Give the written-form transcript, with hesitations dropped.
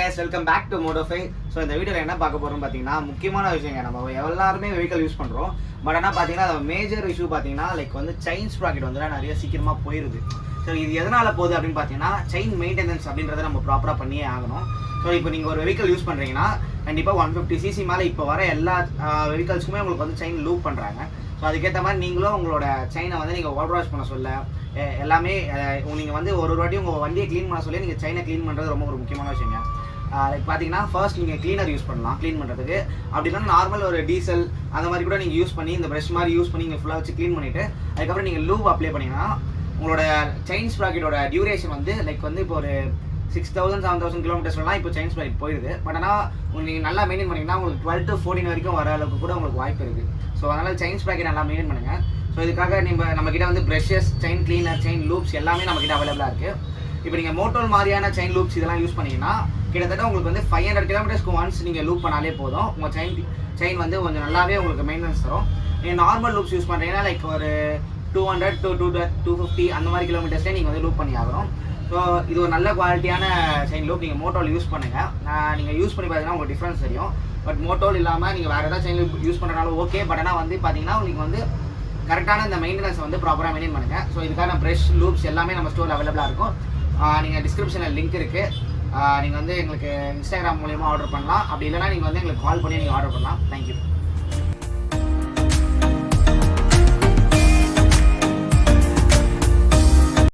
guys, welcome back to Motofy. So இந்த வீடியோல என்ன பார்க்க போறோம் பாத்தீங்கன்னா முக்கியமான விஷயங்க. நம்ம எல்லாரும் வெஹிக்கிள் யூஸ் பண்றோம். பட் ஆனா பாத்தீங்கன்னா அது மேஜர் இஷ்யூ பாத்தீங்கன்னா லைக் வந்து செயின் ஸ்ப்ராக்கெட் வந்து நிறைய சீக்கிரமா போயிருது. ஸோ இது எதனால போகுது அப்படின்னு பார்த்தீங்கன்னா செயின் மெயின்டெனன்ஸ் அப்படின்றத நம்ம ப்ராப்பராக பண்ணியே ஆகணும். ஸோ இப்போ நீங்கள் ஒரு வெஹிக்கிள் யூஸ் பண்ணுறீங்கன்னா கண்டிப்பாக 150cc மேலே இப்போ வர எல்லா வெஹிக்கல்ஸுக்குமே உங்களுக்கு வந்து செயின் லூப் பண்ணுறாங்க. ஸோ அதுக்கேற்ற மாதிரி நீங்களும் உங்களோட செயினை வந்து நீங்கள் வாட்டர் வாஷ் பண்ண சொல்ல எல்லாமே நீங்கள் வந்து ஒரு வாட்டி உங்கள் வண்டியை க்ளீன் பண்ண சொல்லி நீங்கள் செயினை க்ளீன் பண்ணுறது ரொம்ப ஒரு முக்கியமான விஷயங்க. லைக் பார்த்தீங்கன்னா ஃபர்ஸ்ட் நீங்கள் க்ளீனர் யூஸ் பண்ணலாம் க்ளீன் பண்ணுறதுக்கு. அப்படின்னா நார்மல் ஒரு டீசல் அந்த மாதிரி கூட நீங்கள் யூஸ் பண்ணி இந்த ப்ரஷ் மாதிரி யூஸ் பண்ணி நீங்கள் ஃபுல்லாக வச்சு க்ளீன் பண்ணிவிட்டு அதுக்கப்புறம் நீங்கள் லூப் அப்ளை பண்ணிங்கன்னா உங்களோட செயின் ஸ்ப்ராக்கெட்டோட டியூரேஷன் வந்து லைக் வந்து இப்போ ஒரு 6000-7000 கிலோமீட்டர்ஸ்லாம் இப்போ செயின் ஸ்ப்ராக்கெட் போயிடுது. பட் ஆனால் நீங்கள் நல்லா மெயின்டைன் பண்ணிங்கன்னா உங்களுக்கு 12 to 14 வரைக்கும் வர அளவுக்கு கூட உங்களுக்கு வாய்ப்பு இருக்குது. ஸோ அதனால் செயின் ஸ்ப்ராக்கெட் நல்லா மெயின்டைன் பண்ணுங்கள். ஸோ இதுக்காக நம்மக்கிட்ட வந்து brushes, chain cleaner, chain loops எல்லாமே நம்மக்கிட்ட அவைலபிளாக இருக்குது. இப்போ நீங்கள் மோட்டோல் மாதிரியான செயின் லூப்ஸ் இதெல்லாம் யூஸ் பண்ணிங்கன்னா கிட்டத்தட்ட உங்களுக்கு வந்து 500 கிலோமீட்டர்ஸ்க்கு ஒன்ஸ் நீங்கள் லூப் பண்ணாலே போதும். உங்கள் செயின் வந்து கொஞ்சம் நல்லாவே உங்களுக்கு மெயின்டெனன்ஸ் தரும். நீங்கள் நார்மல் லூப்ஸ் யூஸ் பண்ணுறீங்கன்னா லைக் ஒரு 200 to 250 அந்த மாதிரி கிலோமீட்டர்ஸ்லேயே நீங்கள் வந்து லூப் பண்ணி ஆகணும். ஸோ இது ஒரு நல்ல குவாலிட்டியான செயின் லூப். நீங்கள் மோட்டோல் யூஸ் பண்ணுங்கள். நீங்கள் யூஸ் பண்ணி பார்த்தீங்கன்னா உங்களுக்கு டிஃப்ரென்ஸ் தெரியும். பட் மோட்டோல் இல்லாமல் நீங்கள் வேறு ஏதாவது செயின் லூப் யூஸ் பண்ணுறனாலும் ஓகே. பட் ஆனால் வந்து பார்த்தீங்கன்னா உங்களுக்கு வந்து கரெக்டான இந்த மெயின்டெனன்ஸ் வந்து ப்ராப்பராக மெயின்டைன் பண்ணுங்கள். ஸோ இதுக்கான ப்ரஷ் லூப்ஸ் எல்லாமே நம்ம ஸ்டோரில் அவைலபிளாக இருக்கும். நீங்கள் டிஸ்கிரிப்ஷனில் லிங்க் இருக்குது. நீங்கள் வந்து எங்களுக்கு இன்ஸ்டாகிராம் மூலியமாக ஆர்டர் பண்ணலாம். அப்படி இல்லைனா நீங்கள் வந்து எங்களுக்கு கால் பண்ணி நீங்கள் ஆர்டர் பண்ணலாம். தேங்க்யூ.